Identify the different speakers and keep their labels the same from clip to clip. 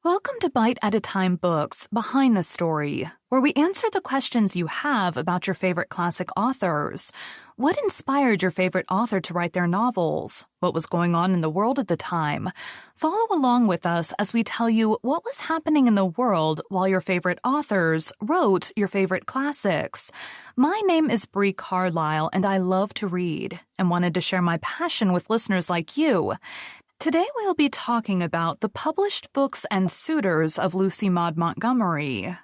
Speaker 1: Welcome to Bite at a Time Books Behind the Story, where we answer the questions you have about your favorite classic authors. What inspired your favorite author to write their novels? What was going on in the world at the time? Follow along with us as we tell you what was happening in the world while your favorite authors wrote your favorite classics. My name is Bree Carlile, and I love to read and wanted to share my passion with listeners like you. Today we'll be talking about the published books and Suitors of Lucy Maud Montgomery.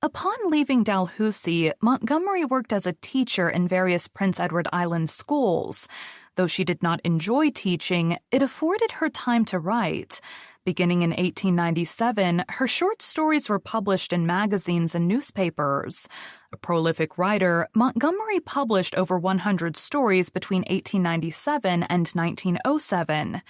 Speaker 1: Upon leaving Dalhousie, Montgomery worked as a teacher in various Prince Edward Island schools. Though she did not enjoy teaching, it afforded her time to write. Beginning in 1897, her short stories were published in magazines and newspapers. A prolific writer, Montgomery published over 100 stories between 1897 and 1907.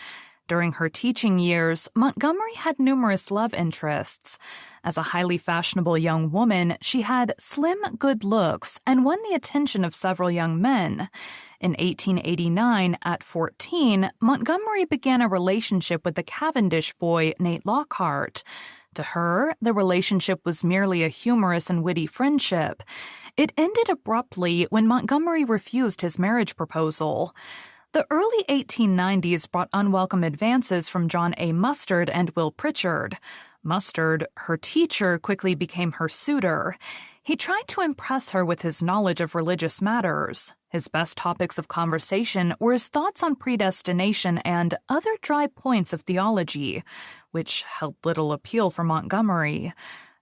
Speaker 1: During her teaching years, Montgomery had numerous love interests. As a highly fashionable young woman, she had slim, good looks and won the attention of several young men. In 1889, at 14, Montgomery began a relationship with the Cavendish boy, Nate Lockhart. To her, the relationship was merely a humorous and witty friendship. It ended abruptly when Montgomery refused his marriage proposal. The early 1890s brought unwelcome advances from John A. Mustard and Will Pritchard. Mustard, her teacher, quickly became her suitor. He tried to impress her with his knowledge of religious matters. His best topics of conversation were his thoughts on predestination and other dry points of theology, which held little appeal for Montgomery.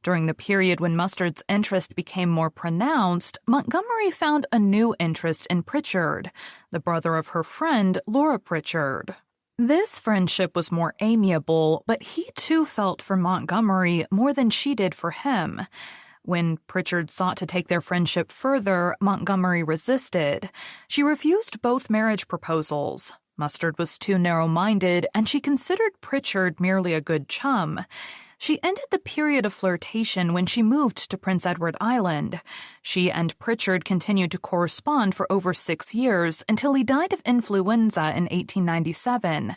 Speaker 1: During the period when Mustard's interest became more pronounced, Montgomery found a new interest in Pritchard, the brother of her friend Laura Pritchard. This friendship was more amiable, but he too felt for Montgomery more than she did for him. When Pritchard sought to take their friendship further, Montgomery resisted. She refused both marriage proposals. Mustard was too narrow-minded, and she considered Pritchard merely a good chum. She ended the period of flirtation when she moved to Prince Edward Island. She and Pritchard continued to correspond for over 6 years until he died of influenza in 1897.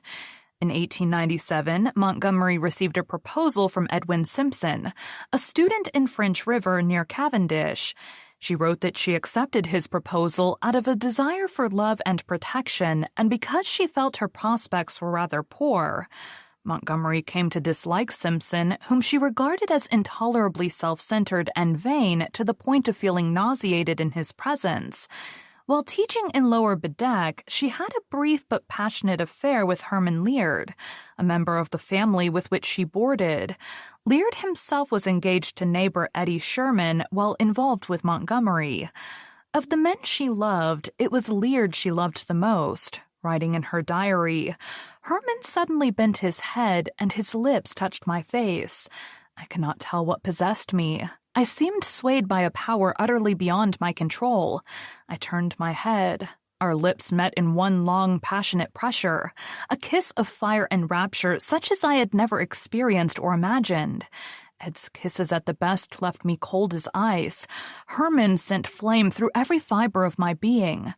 Speaker 1: In 1897, Montgomery received a proposal from Edwin Simpson, a student in French River near Cavendish. She wrote that she accepted his proposal out of a desire for love and protection and because she felt her prospects were rather poor. Montgomery came to dislike Simpson, whom she regarded as intolerably self-centered and vain to the point of feeling nauseated in his presence. While teaching in Lower Bedeck, she had a brief but passionate affair with Herman Leard, a member of the family with which she boarded. Leard himself was engaged to neighbor Eddie Sherman while involved with Montgomery. Of the men she loved, it was Leard she loved the most. Writing in her diary, Herman suddenly bent his head and his lips touched my face. I cannot tell what possessed me. I seemed swayed by a power utterly beyond my control. I turned my head. Our lips met in one long, passionate pressure, a kiss of fire and rapture such as I had never experienced or imagined. Ed's kisses at the best left me cold as ice. Herman sent flame through every fiber of my being.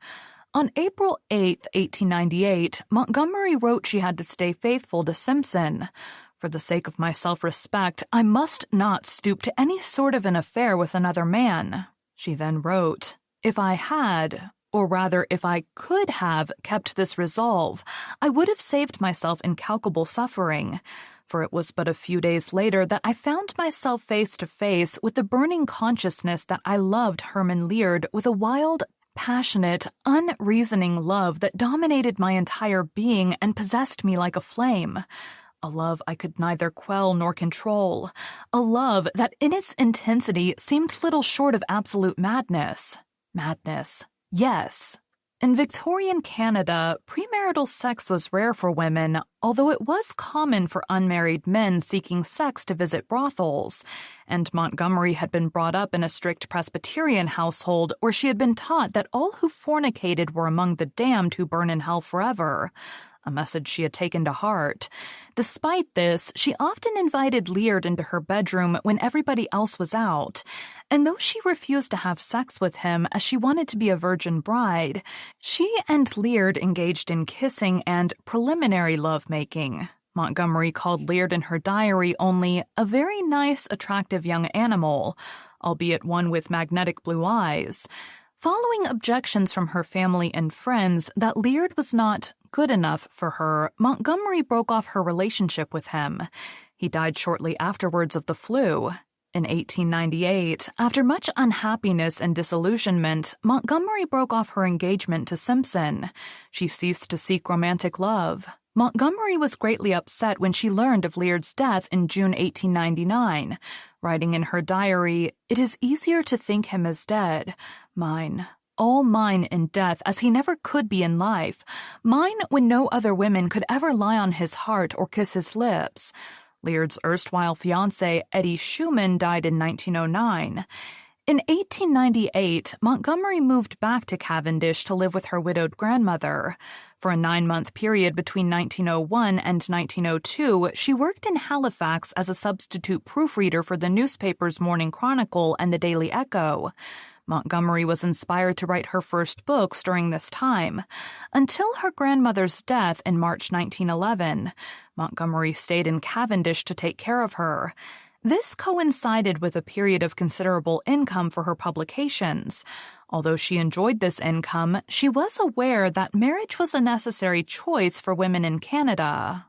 Speaker 1: On April 8, 1898, Montgomery wrote she had to stay faithful to Simpson. For the sake of my self-respect, I must not stoop to any sort of an affair with another man. She then wrote, "If I had, or rather if I could have, kept this resolve, I would have saved myself incalculable suffering." For it was but a few days later that I found myself face to face with the burning consciousness that I loved Herman Leard with a wild, passionate, unreasoning love that dominated my entire being and possessed me like a flame. A love I could neither quell nor control. A love that in its intensity seemed little short of absolute madness. Madness. Yes. In Victorian Canada, premarital sex was rare for women, although it was common for unmarried men seeking sex to visit brothels, and Montgomery had been brought up in a strict Presbyterian household where she had been taught that all who fornicated were among the damned who burn in hell forever. A message she had taken to heart. Despite this, she often invited Leard into her bedroom when everybody else was out, and though she refused to have sex with him as she wanted to be a virgin bride, she and Leard engaged in kissing and preliminary lovemaking. Montgomery called Leard in her diary only a very nice, attractive young animal, albeit one with magnetic blue eyes. Following objections from her family and friends that Leard was not good enough for her, Montgomery broke off her relationship with him. He died shortly afterwards of the flu. In 1898, after much unhappiness and disillusionment, Montgomery broke off her engagement to Simpson. She ceased to seek romantic love. Montgomery was greatly upset when she learned of Leard's death in June 1899, writing in her diary, "It is easier to think him as dead. Mine, all mine in death, as he never could be in life. Mine when no other women could ever lie on his heart or kiss his lips." Leard's erstwhile fiancé, Eddie Schumann, died in 1909. In 1898, Montgomery moved back to Cavendish to live with her widowed grandmother. For a 9-month period between 1901 and 1902, she worked in Halifax as a substitute proofreader for the newspaper's Morning Chronicle and the Daily Echo. Montgomery was inspired to write her first books during this time. Until her grandmother's death in March 1911, Montgomery stayed in Cavendish to take care of her. This coincided with a period of considerable income for her publications. Although she enjoyed this income, she was aware that marriage was a necessary choice for women in Canada.